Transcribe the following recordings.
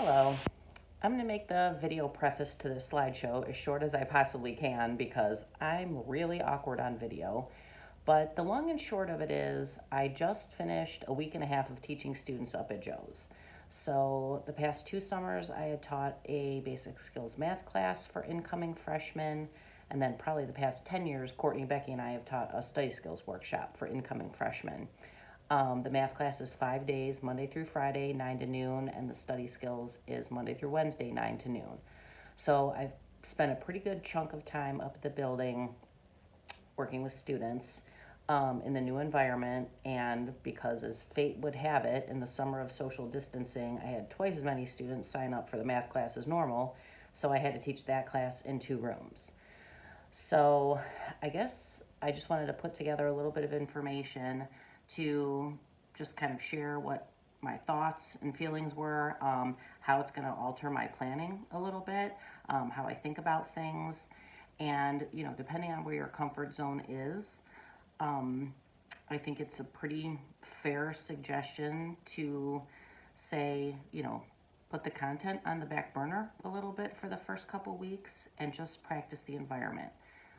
Hello. I'm going to make the video preface to the slideshow as short as I possibly can because I'm really awkward on video. But the long and short of it is, I just finished a week and a half of teaching students up at Joe's. So, the past 2 summers, I had taught a basic skills math class for incoming freshmen. And then, probably the past 10 years, Courtney, Becky, and I have taught a study skills workshop for incoming freshmen. The math class is 5 days, Monday through Friday, 9 to noon, and the study skills is Monday through Wednesday, 9 to noon. So I've spent a pretty good chunk of time up at the building working with students in the new environment. And because, as fate would have it, in the summer of social distancing, I had twice as many students sign up for the math class as normal. So I had to teach that class in 2 rooms. So I guess I just wanted to put together a little bit of information to just kind of share what my thoughts and feelings were, how it's going to alter my planning a little bit, how I think about things. And, depending on where your comfort zone is, I think it's a pretty fair suggestion to say, put the content on the back burner a little bit for the first couple weeks and just practice the environment.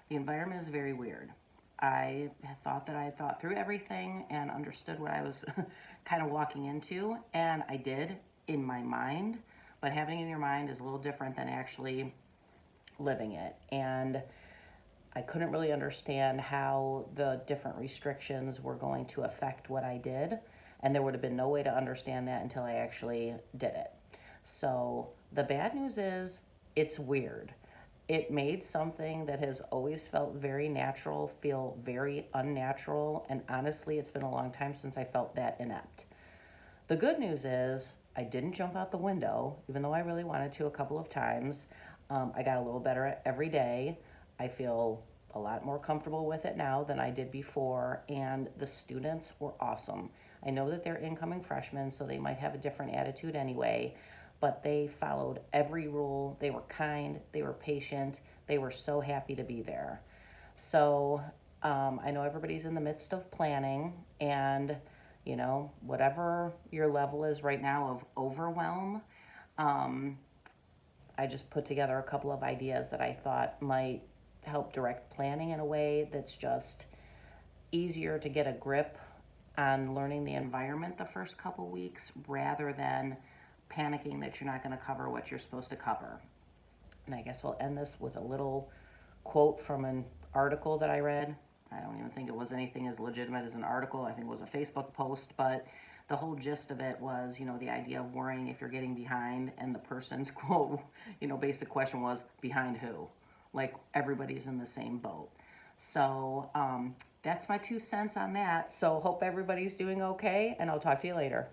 The environment is very weird. I thought that I had thought through everything and understood what I was kind of walking into, and I did in my mind, but having it in your mind is a little different than actually living it. And I couldn't really understand how the different restrictions were going to affect what I did, and there would have been no way to understand that until I actually did it. So the bad news is it's weird. It made something that has always felt very natural feel very unnatural, and honestly, it's been a long time since I felt that inept. The good news is I didn't jump out the window, even though I really wanted to a couple of times. I got a little better every day. I feel a lot more comfortable with it now than I did before, and the students were awesome. I know that they're incoming freshmen, so they might have a different attitude anyway, but they followed every rule. They were kind, they were patient, they were so happy to be there. So I know everybody's in the midst of planning, and whatever your level is right now of overwhelm, I just put together a couple of ideas that I thought might help direct planning in a way that's just easier to get a grip on learning the environment the first couple weeks rather than panicking that you're not going to cover what you're supposed to cover. And I guess I'll end this with a little quote from an article that I read. I don't even think it was anything as legitimate as an article. I think it was a Facebook post, but the whole gist of it was, the idea of worrying if you're getting behind, and the person's quote, basic question was, behind who? Like, everybody's in the same boat. So that's my 2 cents on that. So hope everybody's doing okay, and I'll talk to you later.